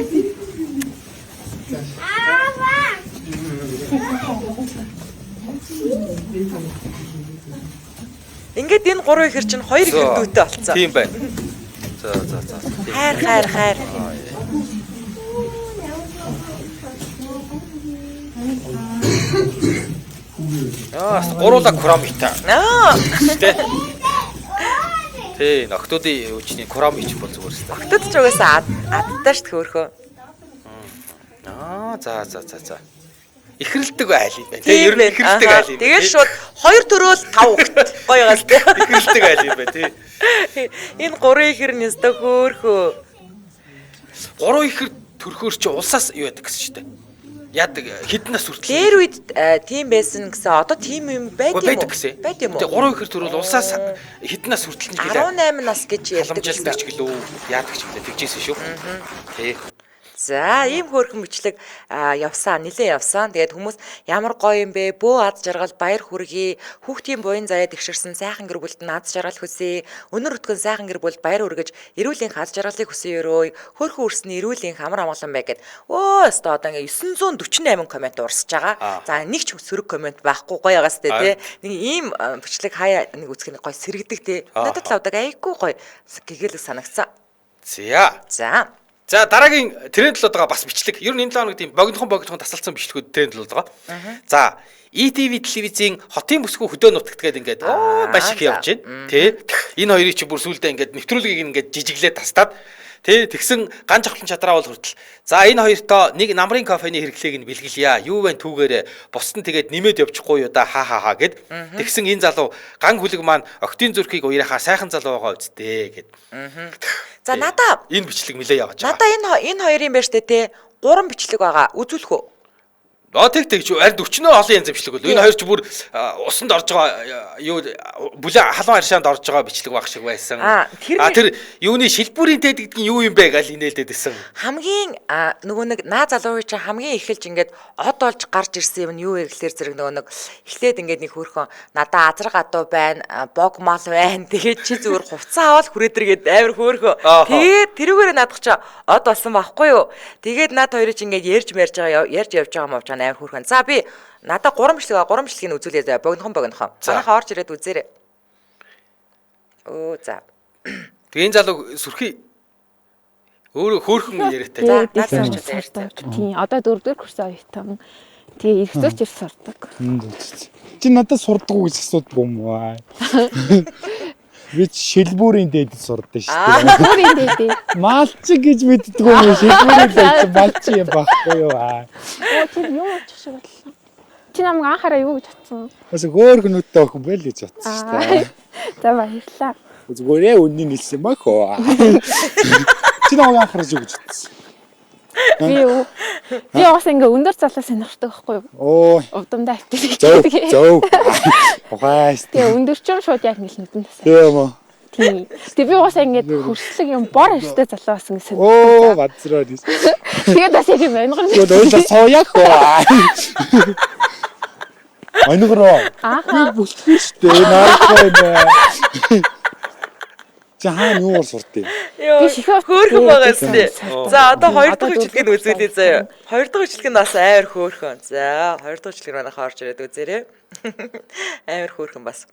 A: Ингээд энэ 3 ихэр чинь 2 ихэр дүүтэй болцсон.
B: Тийм байна. За.
A: Хайр.
B: Гуруула курамита. Тий, ноктодын үчний курамич бол зүгээр шүү дээ.
A: Ноктод ч угаасаа адтай шүү хөөхөө.
B: За. Ихрэлдэг айл юм байна. Тий, ер нь ихрэлдэг айл юм.
A: Тэгээд шууд 2 төрөөл 5 хүүхэд гоё байгаас тий.
B: Ихрэлдэг айл юм байна тий.
A: Энэ 3 ихэр нэстэ хөөхөө.
B: 3 ихэр төрхөөр чи улсаас юу яадаг гэсэн шүү дээ. Яадаг хэдэн нас хүртэл.
A: Тэр үед тийм байсан гэсэн одоо тийм юм байд юм уу? Байд юм уу?
B: Тэгээ 3 ихэр төрөл улсаас хэдэн нас хүртэл нь гэлээ.
A: 18 нас гэж ярьдаг.
B: Халамжилдаг ч гэлөө яадаг ч гэлээ тэгжсэн шүү. Тий.
A: За ийм хөөрхөн бичлэг явсан, нилээн явсан. Тэгээд хүмүүс ямар гоё юм бэ? Бөө аз жаргал баяр хүргэе. Хүүхдийн буян заяа тэгшэрсэн сайхан гэр бүлд нь аз жаргал хүсье. Өнөр өтгөн сайхан гэр бүлд баяр хүргэж эрүүлийн аз жаргалыг хүсье өрөө. Хөөрхөн үрсний эрүүлийн амар амгалан бай гэд. Өөстөө одоо ингээ 948 коммент урсж байгаа. За нэг ч сөрөг коммент байхгүй гоё байгаас тээ тий. Нэг ийм бичлэг хаяа нэг үзэх нь гоё сэрэгдэг тий. Надад л авдаг айгүй гоё гэгээлэг санагцсан.
B: За дараагийн тренд л байгаа бас бичлэг. Ер нь энэ 7 хоног тийм богинохон тасалсан бичлэгүүд тренд л байгаа. За ETV телевизийн хотын бүсгүй хөдөө нутагт гэдэг ингээд маш их явж байна. Тэ энэ хоёрыг чи бүр сүулдэ ингээд нэвтрүүлгийг ингээд жижиглээд тастаад тэ тэгсэн ган жавхлан чадраа бол хүртэл. За энэ хоёртоо нэг намрын кофений хэрэглээг нь бэлгэлье. Юу вэ түүгээрээ бусд нь тэгээд нэмээд явчихгүй юу да ха гэд. Тэгсэн энэ залуу ган хүлэг маань октийн зүрхийг уярахаа сайхан залуу байгаа үсттэй гэд.
A: За надаа
B: энэ бичлэг нилээ явж байгаа.
A: Надаа энэ хоёрын байж тээ 3 бичлэг байгаа. Үзүүлэх үү?
B: Тэг ард өчнөө олон янз бичлэг бол энэ хоёр ч бүр усанд орж байгаа юу бүлээ халуун аршаанд орж байгаа бичлэг баг шиг байсан. Тэр юуны шилбүрийн тэд гэдэг нь юу юм бэ гал инээлдэдсэн.
A: Хамгийн нөгөө нэг наа залуу чинь хамгийн эхэлж ингээд од олж гарч ирсэн юм нь юу вэ гэхэлэр зэрэг нөгөө нэг эхлээд ингээд нэг хөрхөн надаа азар гадуу байна, бог мал байна. Тэгээд чи зүгээр хувцас аваад хүрээдэргээд амар хөөрхөө. Тэгээд тэрүүгээр наадах чи од болсон байхгүй юу? Тэгээд наад хоёрыг чинь ингээд ярьж явж байгаа мовч амар хөөрхөн. За би надаа 3 бичлэгийг үзүүлээ. Богинохон. Манайхаа орж ирээд үзээрэй. За.
B: Тэгээ энэ залуу сүрхий өөрөө хөөрхөн яриатай.
F: Тийм одоо 4-р курс оюутан. Тэгээ их зөөч ир сурдаг.
G: Чи надад сурдаг уу гэж асуудаг юм аа. Би шилбүрийн дээд сурдаг шүү дээ.
F: Шилбүрийн дээд.
G: Малч гэж мэддэг юм шилбүрийн дээд малч юм байхгүй юу аа.
F: Чи юу ч шиг бодлоо. Чи намайг анхаараа юу гэж бодсон?
G: Бас хөөргөнөттэй охин байл гэж бодсон шүү дээ.
F: За баярлалаа.
G: Зүгээрээ үннийг хэлсэн мөн хөө. Чи намайг анхаарч юу гэж бодсон?
F: Би бас ингээ өндөр залуу сонирхдаг байхгүй юу? Удамдаа авчих.
G: Зөв. Ухаас.
F: Тэгээ өндөрчөн шууд яг нэг нүдэн тасаа.
G: Тийм үү.
F: Тийм. Тэгээ би бас ингээ хөрслөг юм бор иртэй залуу бас ингээ сонирхдаг.
G: Бацраа дис.
F: Тэгээд бас яг юм байна.
G: Өөрөөр сууяах уу? Айнгараа.
F: Ааха.
G: Бүлтгэж штэ наахгүй нэ. Жахан юу суртыг.
A: Би хөөрхөн байгаа сте. За одоо 2 дахь бичлэгийг үзүүлээ заяа. 2 дахь бичлэг нь бас амар хөөрхөн. За 2 дахь бичлэг манайхаа орж ирээд үзээрэй. Амар хөөрхөн бас.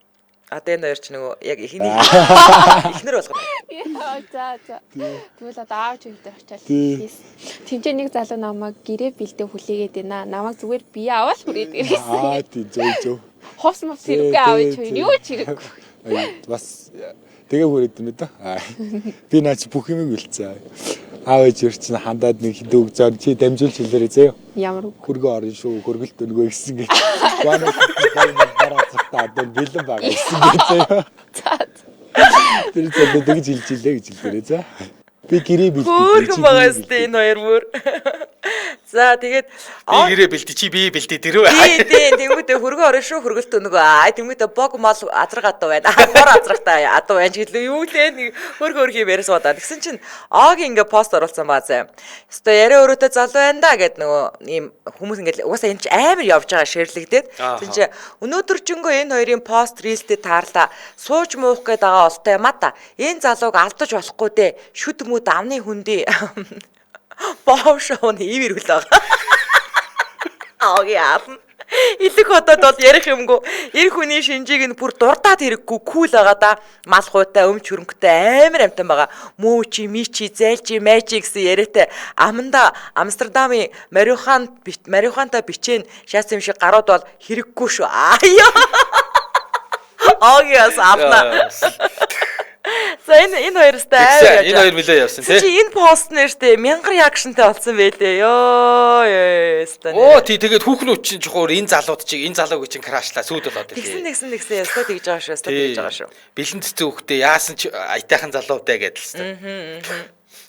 A: Одоо энэ хоёр ч нөгөө яг ихнэр болгоно.
F: За. Тэгвэл одоо аавч өвдөө очиад. Тинчээ нэг залуу намайг гэрээ бэлдээ хүлээгээд байна. Намайг зүгээр бие аваад хүрээд ирсэн.
G: Тийм зөв.
F: Ховс мов сэргээ аваач юу ч хэрэг.
G: Бас тэгээ хүрээд юм да. Би наач бүх юм үлцээ. Аав ээж чинь хандаад нэг хідүүг зар чи дамжуулж хэлээрэй зөө.
F: Ямар
G: хөргөө орно шүү. Хөргөлт өнгөө гисэн гэж. Гуанаа дараа цагтаа одоо бэлэн байгаа гисэн гэж зөө. Тэр зөв дэгж хэлжээ гэж хэлээрэй за. Би гэрээ бэлдээ.
A: Хөөрхөн байгаа сте энэ хоёр бүр. За тэгээд
B: би гэрээ бэлдээ чи би бэлдээ дэрүү.
A: Тийм тэнгуүдээ хөргөө орно шүү хөргөлт өнгөө. Тэнгуүдээ бог мал азраг адуу байна. Гор азрагтай адуу байна гэлээ юу лээ нэг хөргөө юм яриас удаа. Тэгсэн чинь Огийн ингээ пост оруулсан баа заа. Өстой яриа өрөөтэй залуу байна да гэд нөгөө ийм хүмүүс ингээ угаасаа энэ ч амар явж байгаа ширлэгдээд. Тэгсэн чинь өнөөдөржингөө энэ хоёрын пост рилстэд таарлаа. Сууж муух гээд байгаа олтой юм а та. Энэ залууг алдаж болохгүй дээ. Шүд мөд амны хүндий боовшоон ивэрүүл байгаа. Аагийн аав. Илэг хотод бол ярих юмгүй. Эр хүний шинжийг нь бүр дурдаад хэрэггүй кул байгаа да. Мал гуйтай, өмч хөрөнгөтэй амар амтан байгаа. Мөөчи, мичи, зайлжи, мэжи гэсэн яриатай. Аманда Амстердамын марихуанта бичэн шац юм шиг гарууд бол хэрэггүй шүү. Аяа. Аагийн аавна. За энэ хоёрстай аа.
B: Энэ хоёр нилээ явсан тий.
A: Чи энэ пост нэртэй мянган реакшнтай болсон байлээ. Ёо ёо.
B: Тэгээд хүүхнүүд чинь жохоор энэ залууд чиг энэ залууг чинь крашлаа сүйд болоод
A: ирлээ. Тэгсэн ястаа тэгж байгаа шүү.
B: Бэлэн цэцэн хүүхдээ яасан ч аятайхан залуутай гэдэлсэн.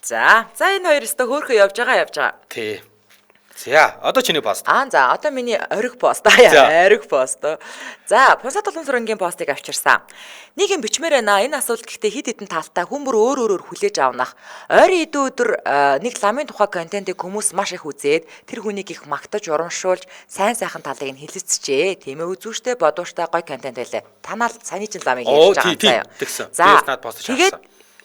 A: За энэ хоёр өстө хөөхөө явж байгаа.
B: Тий. За одоо чиний пост.
A: За одоо миний ориг пост. Ориг пост. За Пунсат Улаансурангийн постыг авчирсан. Нэг юм бичмээр байна. Энэ асуулт гэхдээ хид хідэн талтай хүн бүр өөр хүлээж авнах. Ойрын хэдэн өдөр нэг ламын тухай контентыг хүмүүс маш их үзээд тэр хүнийг их магтаж урамшуулж сайн сайхан талыг нь хэлэлцжээ. Тийм ээ үзүүштэй бодууштай гоё контент байлаа. Танаа саяны чин ламыг хийж байгаа
B: юм.
A: За тэгээд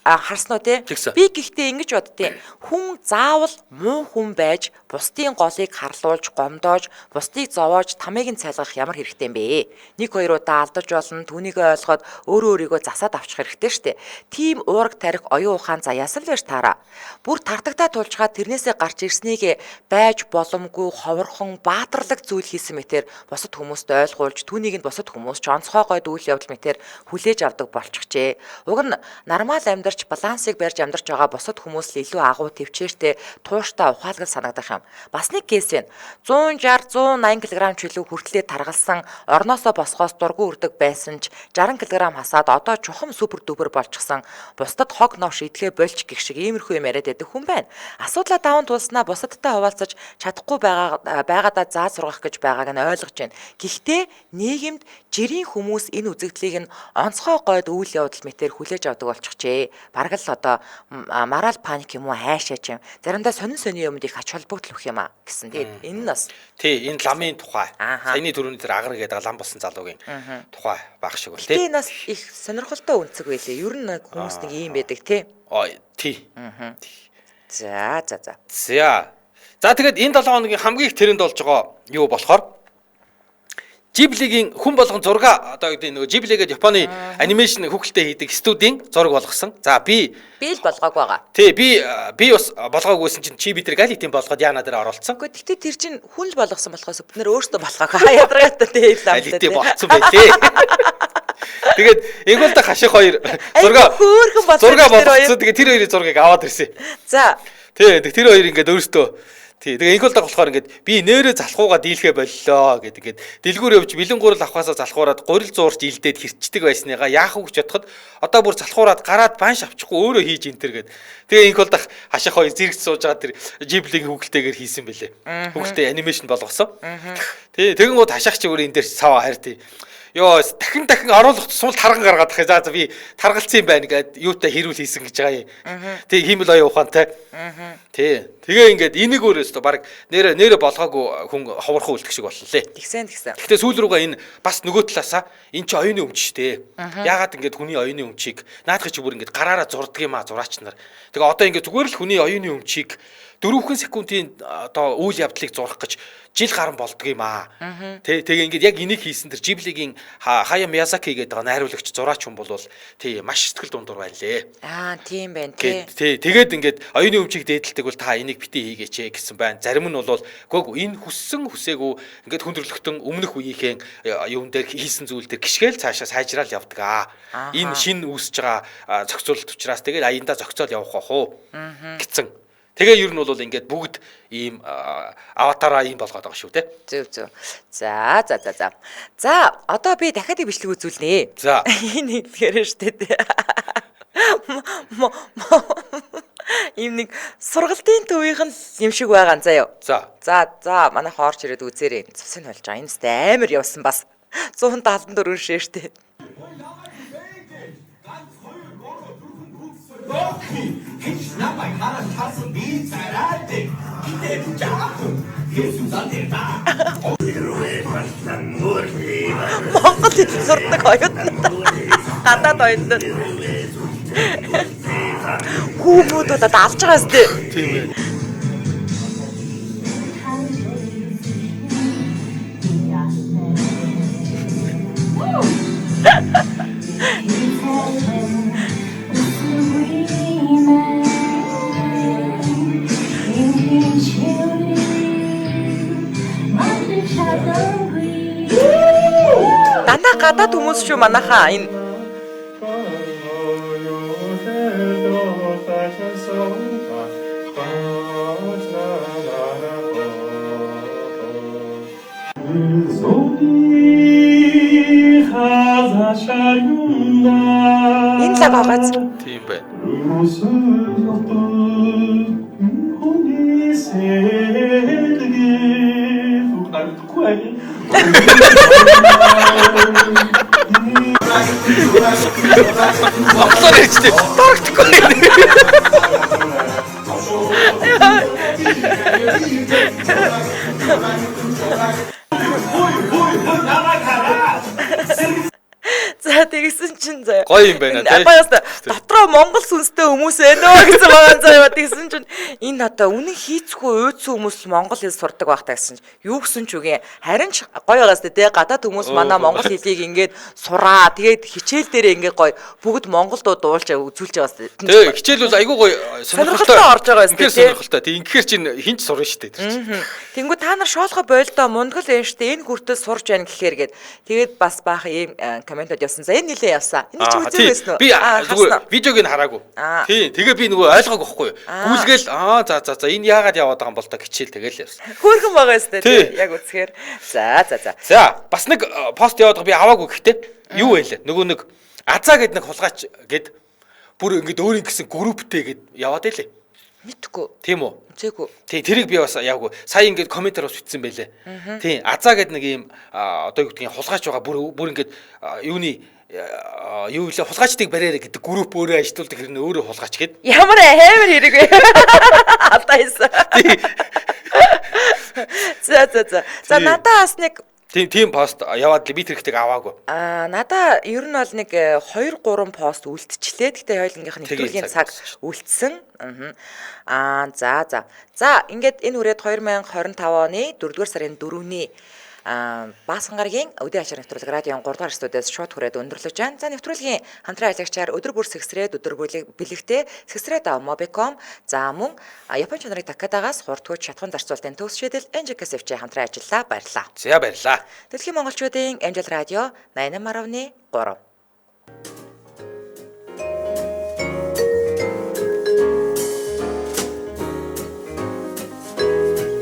A: харсан уу те? Би гэхдээ ингэж боддیں۔ Хүн заавал муу хүн байж бусдын голыг харлуулж, гомдоож, бусдыг зовоож, тамыг нь цайлгах ямар хэрэгтэй юм бэ? Нэг хоёр удаа алдаж болно, түүнийгээ ойлгоод өөрийгөө засаад авчих хэрэгтэй штэ. Тим уураг тарих оюун ухаан заяас л байж таараа. Бүр тартагтаа тулчгаад тэрнээсээ гарч ирснийг байж боломгүй, ховорхон, баатарлаг зүйл хийсэн мэтэр бусад хүмүүст ойлгуулж, түүнийг нь бусад хүмүүс ч онцгой гойд үйл явдал мэтэр хүлээж авдаг болчихжээ. Уг нь нормал амьдарч балансыг барьж амьдарч байгаа бусад хүмүүс л илүү агуу төвчээртэй тууштай ухаалгал санагдах юм. Бас нэг кейс байна. 160 180 кг чөлөө хүртлээр таргалсан орноосоо босгоос дургүй үрдэг байсан ч 60 кг хасаад одоо чухам супер дүбер болчихсон бусдад хог новш идэхэ болж гих шиг иймэрхүү юм яриад байдаг хүн байна. Асуудлаа даван туулснаа бусадтай хуваалцаж чадахгүй байгаадаа заа сургах гэж байгааг нь ойлгож байна. Гэхдээ нийгэмд жирийн хүмүүс энэ үзэгдлийг нь онцгой гойд үйл явдал мэтэр хүлээж авдаг болчихжээ. Бараг л одоо морал паник юм уу хайшаач юм. Заримдаа сонин юмд их ач холбогдол өгөх юм а гэсэн. Тэгээд энэ нь бас
B: тий энэ ламын тухай. Саяны түрүүний тэр агар гэдэг лам болсон залуугийн тухай баг шиг бол тий.
A: Тэгээд нас их сонирхолтой үнцэг байлээ. Ер нь хүмүүс нэг юм байдаг тий.
B: Тий.
A: За.
B: За тэгээд энэ 7 хоногийн хамгийн их тренд болж байгаа юу болохоор Ghibli-гийн хүн болгон зураг одоо гэдэг нөгөө Ghibli гэдэг Японы анимашн хүүхэлтэй хийдэг студийн зураг болгосон. За би
A: л болгоог байгаа.
B: Тий би бас болгоог байсан чинь чи бид нар галитийн болгоод яана дээр оруулсан.
A: Гэхдээ тэр чинь хүн л болгосон болохоос бид нар өөрсдөө болгоог. Ядаргаатай тий л амтай.
B: Галитийн болцсон байлээ. Тэгээд энгүүл та хаших хоёр зураг болгосон. Тэгээд тэр хоёрын зургийг аваад ирсэн.
A: За.
B: Тий тэр хоёр ингээд өөрсдөө тий тэгээ ингээл болохоор ингээд би нэрээ залхуугаа дийлхэ боллоо гэдэг. Дэлгүүр явж бэлэн гурал авахаасаа залхуураад гурил зуурч илдээд хэрчдэг байсныгаа яах үг гэж бодоход одоо бүр залхуураад гараад банш авчихгүй өөрөө хийж энтер гэд. Тэгээ ингээл дах хаших хоёр зэрэгт сууж байгаа тэр Ghibli-гийн хүүхэлтэйгээр хийсэн бэлээ. Хүүхэлтэй анимашн болгосон. Тий тэгэн гоо хаших чи өөрөө энэ дээр сав хайр тий. Йоо дахин оруулах тусмал тарган гаргаад тахыг. За би таргалцсан юм байна гэд юутай хэрүүл хийсэн гэж байгаа юм. Тэг хиймэл оюун ухаантай. Тий. Тэгээ ингээд энийг өөрөөсөө баг нэрэ болгоогүй хүн ховорхон үлдэх шиг боллоо лээ.
A: Тэгсэн.
B: Гэтэ сүүл рүүгээ энэ бас нөгөө талаасаа энэ чи оюуны өмч штэ. Яагаад ингээд хүний оюуны өмчийг наадах чи бүр ингээд гараараа зурдаг юм а зураач нар. Тэгээ одоо ингээд зүгээр л хүний оюуны өмчийг 4 секундын одоо үйл явдлыг зурах гэж жил гарan болдго юм аа. Тэгээ ингээд яг энийг хийсэн тэр Ghibli-гийн Хаяо Миязаки гэдэг найруулагч зураач хүн бол тий маш сэтгэл дундуур байна лээ.
A: Тийм байна тий.
B: Тэгээд ингээд оюуны өмчийг дээдэлдэг бол та энийг битгий хийгээч гэсэн байна. Зарим нь бол гог энэ хүссэн хүсээгүй ингээд хүндрэлтэн өмнөх үеийнхэн юун дээр хийсэн зүйл дээр гიშгээл цаашаа сайжраал явдаг аа. Энэ шин үүсэж байгаа зохицуулалт учраас тэгээд аяндаа зохицол явах уу гэсэн. Тэгээ ер нь бол ингээд бүгд ийм аватараа ийм болгоод байгаа шүү те.
A: Зөв. За. Одоо би дахиад бичлэг үзүүлнэ.
B: За.
A: Энэ хэлгээр штэ. Ийм нэг сургалтын төвийнх нь юм шиг байгаа заяа. За манай хоорч ирээд үзээрэй. Цусыг болж байгаа. Энэ сте амар явсан бас 174 шээштэй.
H: Hiç namay harasası bir serate Gide bucağım Yesusan derda
A: Монгол хэл сурдаг оюутнууд гадаад оюутнууд хүмүүст одоо алж байгаа сте.
B: Тийм ээ.
A: Дандаа гадаад хүмүүс шүү манайхаа энэ. Энэ лаг аваач.
B: Тийм байна. Монголоор ярьжтэй дурагдахгүй.
A: За тэгсэн чинь заяа.
B: Гоё юм байна тий.
A: Апаста дотроо Монгол сүнстэй хүмүүс байна уу гэсэн байгаа заяа. Тэгсэн чинь энэ одоо үнэн хийцгүй уйдсан хүмүүс Монгол хэл сурдаг байх та гэсэн чинь юу гэсэн ч үгүй. Харин ч гоё байгаас тий гадаад хүмүүс манай Монгол хэлийг ингээд сураа. Тэгээд хичээл дээрээ ингээд гоё бүгд монголдоо дуулж үзүүлж байгаас тий.
B: Тий хичээл бол айгүй гоё
A: сонирхолтой орж байгаа юм тий.
B: Сонирхолтой. Тий ингэхэр чинь хинч сурна шүү дээ.
A: Тэнгүү та нар шоолгоо бойлдоо мундгал энэ штэ энэ хүртэл сурж байна гэхээр гээд тэгээд бас баах ийм комментод явсан. За энэ нилээ явсан. Энэ чи үзээ байсан уу?
B: Би зүгээр видеог нь хараагүй. Тий тэгээ би нөгөө ойлгоогүй байхгүй юу. Гүйлгээл за энэ яагаад яваад байгаа юм бол та хичээл тэгэл явсан.
A: Хөөрхөн байгаа юм штэ тий. Яг үзэхээр. За.
B: За бас нэг пост яваад байгаа би аваагүй гэхдээ юу байлаа. Нөгөө нэг Азаа гэд нэг хулгайч гэд бүр ингэдэ өөр ингэсэн групптэй гэд яваад байлээ.
A: Мэдхгүй.
B: Тийм үү?
A: Үзээгүй.
B: Тий, тэрийг би бас яваагүй. Сая ингээд комментээр бас бичсэн байлээ. Тий, Азаа гэдэг нэг юм одоо юу гэдгийг хулгайч байгаа бүр ингээд юуны юу вэ? Хулгайчдыг бариараа гэдэг групп өөрөө ажилтуулдаг хэрнээ өөрөө хулгайч гэд.
A: Ямар хэмэр хэрэг вэ? Алдаа хийсэн. За надаа бас нэг
B: тийм пост яваад би тэр ихтэйг аваагүй.
A: Надаа ер нь бол нэг 2 3 пост үлдчихлээ. Гэхдээ хоёулынх нь нэвтрүүлгийн цаг үлдсэн. За ингээд энэ үрээд 2025 оны 4-р сарын 4-ний Баасан гарагийн өдөө ачаар нэвтрүүлэг радион 3 дугаар студиэс шууд хүрээд өндөрлөж байна. За нэвтрүүлгийн хамтран ажиллагчаар өдөр бүр сэгсрээд өдөр бэлэгтээ сэгсрээд Mobicom за мөн Япон чанарыг Такадагаас хурдгүйч шатхан зарцуулалтын төгс шийдэл NJKSF-ийн хамтран ажиллаа баярлаа.
B: За баярлаа.
A: Дэлхийн монголчуудын Амжилт радио 88.3